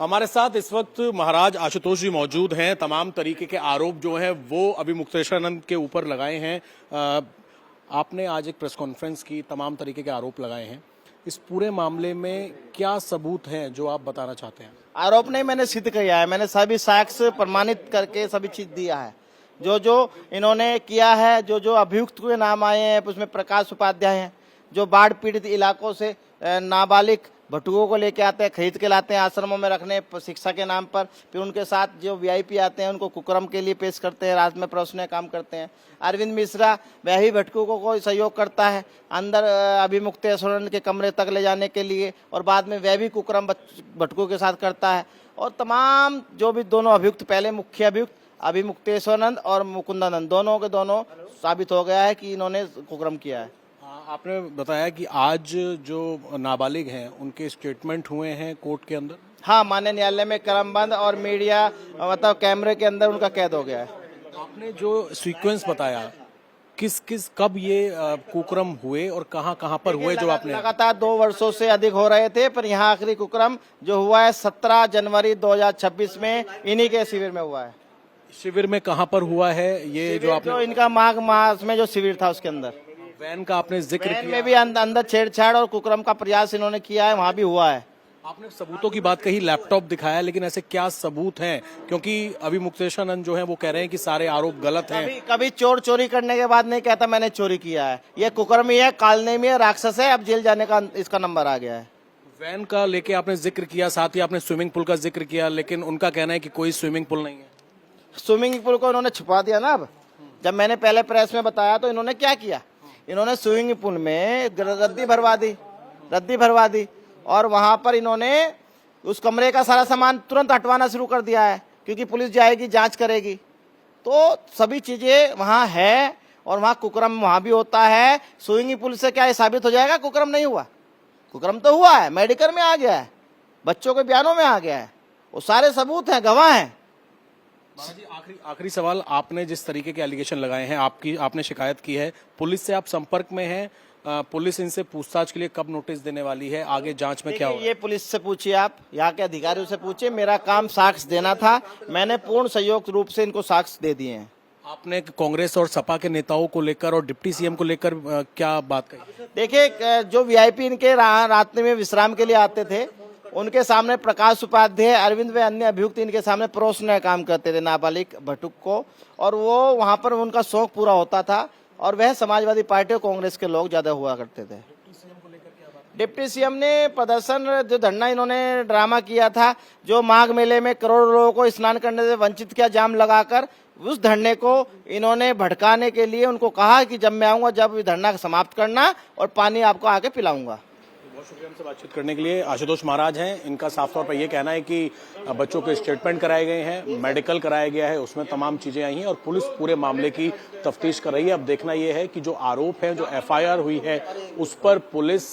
हमारे साथ इस वक्त महाराज आशुतोष जी मौजूद हैं। तमाम तरीके के आरोप जो हैं वो अभी मुक्तेश्वरानंद के ऊपर लगाए हैं। आपने आज एक प्रेस कॉन्फ्रेंस की, तमाम तरीके के आरोप लगाए हैं। इस पूरे मामले में क्या सबूत हैं जो आप बताना चाहते हैं? आरोप नहीं, मैंने सिद्ध किया है। मैंने सभी साक्ष्य प्रमाणित करके सभी चीज दिया है। जो जो इन्होंने किया है, जो जो अभियुक्त के नाम आए हैं, उसमें प्रकाश उपाध्याय हैं, जो बाढ़ पीड़ित इलाकों से नाबालिग भटुओं को लेके आते हैं, खरीद के लाते हैं आश्रमों में रखने शिक्षा के नाम पर। फिर उनके साथ जो वीआईपी आते हैं उनको कुकर्म के लिए पेश करते हैं, रात में परोसने का काम करते हैं। अरविंद मिश्रा वह भी भटकुओं को कोई सहयोग करता है अंदर अभिमुक्तेश्वरानंद के कमरे तक ले जाने के लिए, और बाद में वह भी कुकर्म भटकुओं के साथ करता है। और तमाम जो भी दोनों अभियुक्त, पहले मुख्य अभियुक्त अभिमुक्तेश्वरानंद और मुकुंदानंद, दोनों के दोनों साबित हो गया है कि इन्होंने कुकर्म किया है। आपने बताया कि आज जो नाबालिग हैं उनके स्टेटमेंट हुए हैं कोर्ट के अंदर। हाँ, माननीय न्यायालय में क्रमबद्ध और मीडिया मतलब कैमरे के अंदर उनका कैद हो गया है। आपने जो सीक्वेंस बताया, किस किस कब ये कुकर्म हुए और कहाँ कहाँ पर हुए? जो आपने लगातार 2 वर्षों से अधिक हो रहे थे, पर यहाँ आखिरी कुकर्म जो हुआ है 17 जनवरी 2026 में इन्हीं के शिविर में हुआ है। शिविर में कहाँ पर हुआ है ये? जो आपने इनका माघ मास में जो शिविर था उसके अंदर वैन का आपने जिक्र किया, में भी अंदर छेड़छाड़ और कुकर्म का प्रयास इन्होंने किया है, वहाँ भी हुआ है। आपने सबूतों की बात कही, लैपटॉप दिखाया, लेकिन ऐसे क्या सबूत हैं? क्योंकि अभी मुक्तेश्वरानंद जो है वो कह रहे हैं कि सारे आरोप गलत हैं। कभी चोर चोरी करने के बाद नहीं कहता मैंने चोरी किया है। ये कुकर्मी है, कालनेमी है, राक्षस है, अब जेल जाने का इसका नंबर आ गया है। वैन का लेके आपने जिक्र किया, साथ ही आपने स्विमिंग पूल का जिक्र किया, लेकिन उनका कहना है कि कोई स्विमिंग पूल नहीं है। स्विमिंग पूल को इन्होंने छुपा दिया ना। अब जब मैंने पहले प्रेस में बताया तो इन्होंने क्या किया, इन्होंने स्विमिंग पूल में रद्दी भरवा दी और वहां पर इन्होंने उस कमरे का सारा सामान तुरंत हटवाना शुरू कर दिया है, क्योंकि पुलिस जाएगी, जांच करेगी। तो सभी चीजें वहां है और वहां कुकर्म वहां भी होता है। स्विमिंग पूल से क्या ये साबित हो जाएगा कुकर्म नहीं हुआ? कुकर्म तो हुआ है, मेडिकल में आ गया है, बच्चों के बयानों में आ गया है, वो सारे सबूत हैं, गवाह हैं। आखिरी सवाल, आपने जिस तरीके के एलिगेशन लगाए हैं, आपने शिकायत की है, पुलिस से आप संपर्क में हैं? पुलिस इनसे पूछताछ के लिए कब नोटिस देने वाली है? आगे जांच में क्या होगा? ये पुलिस से पूछिए, आप यहाँ के अधिकारियों से पूछिए। मेरा काम साक्ष्य देना था, मैंने पूर्ण सहयोग रूप से इनको साक्ष्य दे दिए हैं। आपने कांग्रेस और सपा के नेताओं को लेकर और डिप्टी सीएम को लेकर क्या बात कही? देखिए, जो वीआईपी इनके रात में विश्राम के लिए आते थे, उनके सामने प्रकाश उपाध्याय, अरविंद व अन्य अभियुक्त इनके सामने परोसने का काम करते थे नाबालिग भटुक को, और वो वहां पर उनका शौक पूरा होता था। और वह समाजवादी पार्टी और कांग्रेस के लोग ज्यादा हुआ करते थे। डिप्टी सीएम ने प्रदर्शन, जो धरना इन्होंने ड्रामा किया था, जो माघ मेले में करोड़ों लोगों को स्नान करने से वंचित किया जाम लगाकर, उस धरने को इन्होंने भड़काने के लिए उनको कहा कि जब मैं आऊंगा, जब धरना समाप्त करना और पानी आपको आके पिलाऊंगा। बहुत शुक्रिया हमसे बातचीत करने के लिए। आशुतोष महाराज हैं, इनका साफ तौर पर यह कहना है कि बच्चों के स्टेटमेंट कराए गए हैं, मेडिकल कराया गया है, उसमें तमाम चीजें आई हैं और पुलिस पूरे मामले की तफ्तीश कर रही है। अब देखना यह है कि जो आरोप है, जो एफआईआर हुई है, उस पर पुलिस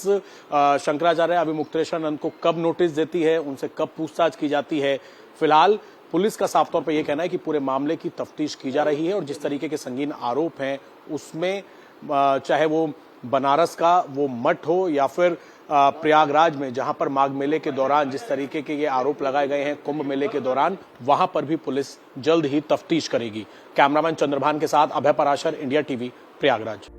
शंकराचार्य अभिमुक्तेश्वरानंद को कब नोटिस देती है, उनसे कब पूछताछ की जाती है। फिलहाल पुलिस का साफ तौर पर यह कहना है कि पूरे मामले की तफ्तीश की जा रही है और जिस तरीके के संगीन आरोप हैं उसमें चाहे वो बनारस का वो मठ हो या फिर प्रयागराज में जहां पर माघ मेले के दौरान जिस तरीके के ये आरोप लगाए गए हैं, कुंभ मेले के दौरान, वहां पर भी पुलिस जल्द ही तफ्तीश करेगी। कैमरामैन चंद्रभान के साथ अभय पराशर, इंडिया टीवी, प्रयागराज।